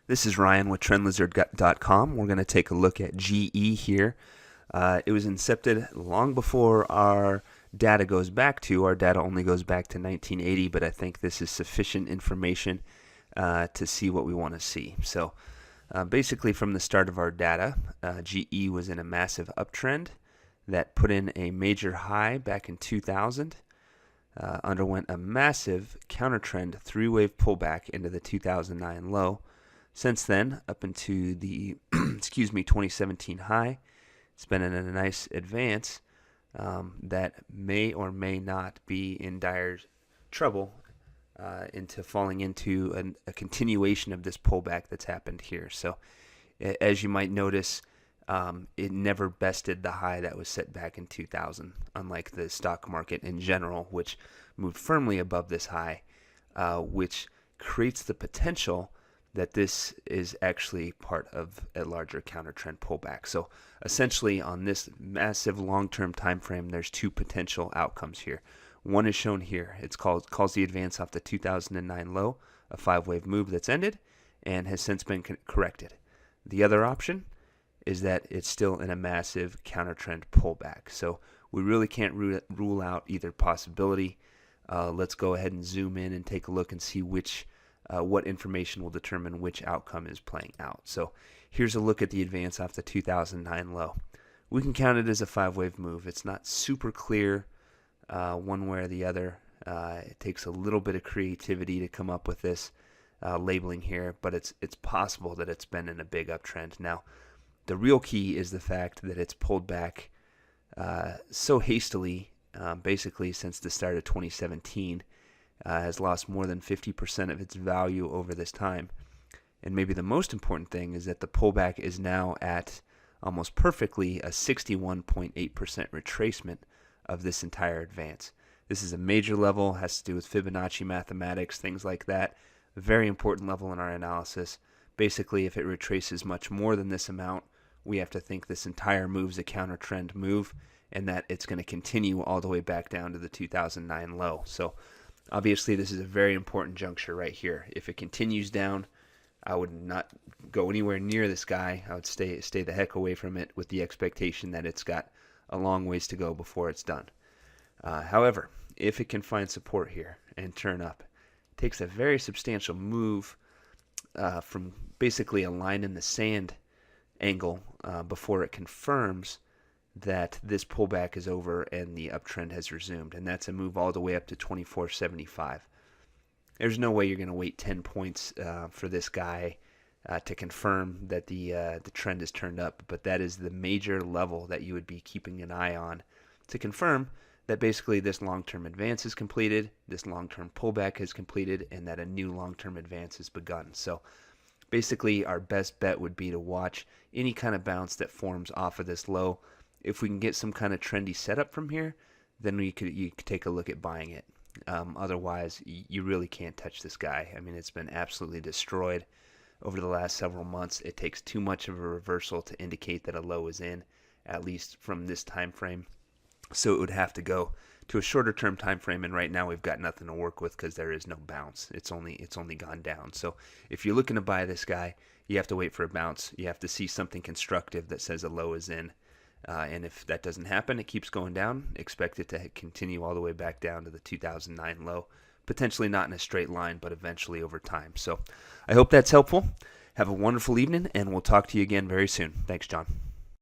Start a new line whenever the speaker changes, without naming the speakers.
This is Ryan with TrendLizard.com. We're going to take a look at GE here. It was incepted long before our data goes back to. Our data only goes back to 1980, but I think this is sufficient information to see what we want to see. So basically from the start of our data, GE was in a massive uptrend that put in a major high back in 2000, underwent a massive counter-trend three-wave pullback into the 2009 low. Since then, up into the 2017 high, it's been in a nice advance that may or may not be in dire trouble into falling into a continuation of this pullback that's happened here. So, as you might notice, it never bested the high that was set back in 2000, unlike the stock market in general, which moved firmly above this high, which creates the potential that this is actually part of a larger counter trend pullback. So essentially on this massive long-term time frame, there's two potential outcomes here. One is shown here. It's calls the advance off the 2009 low, a five-wave move that's ended and has since been corrected. The other option is that it's still in a massive counter trend pullback. So we really can't rule out either possibility. Let's go ahead and zoom in and take a look and see what information will determine which outcome is playing out. So here's a look at the advance off the 2009 low. We can count it as a five-wave move. It's not super clear one way or the other. It takes a little bit of creativity to come up with this labeling here, but it's possible that it's been in a big uptrend. Now, the real key is the fact that it's pulled back so hastily, basically since the start of 2017, has lost more than 50% of its value over this time. And maybe the most important thing is that the pullback is now at almost perfectly a 61.8% retracement of this entire advance. This is a major level, has to do with Fibonacci mathematics, things like that. A very important level in our analysis. Basically, if it retraces much more than this amount, we have to think this entire move is a counter trend move and that it's going to continue all the way back down to the 2009 low. So obviously, this is a very important juncture right here. If it continues down, I would not go anywhere near this guy. I would stay the heck away from it with the expectation that it's got a long ways to go before it's done. However, if it can find support here and turn up, it takes a very substantial move from basically a line in the sand angle before it confirms that this pullback is over and the uptrend has resumed, and that's a move all the way up to 24.75. There's no way you're going to wait 10 points for this guy to confirm that the trend is turned up, but that is the major level that you would be keeping an eye on to confirm that basically this long-term advance is completed, this long-term pullback is completed, and that a new long-term advance has begun. So basically our best bet would be to watch any kind of bounce that forms off of this low. If we can get some kind of trendy setup from here, then you could take a look at buying it. Otherwise, you really can't touch this guy. I mean, it's been absolutely destroyed over the last several months. It takes too much of a reversal to indicate that a low is in, at least from this time frame. So it would have to go to a shorter term time frame, and right now we've got nothing to work with because there is no bounce. It's only gone down. So if you're looking to buy this guy, you have to wait for a bounce. You have to see something constructive that says a low is in. And if that doesn't happen, it keeps going down. Expect it to continue all the way back down to the 2009 low. Potentially not in a straight line, but eventually over time. So I hope that's helpful. Have a wonderful evening, and we'll talk to you again very soon. Thanks, John.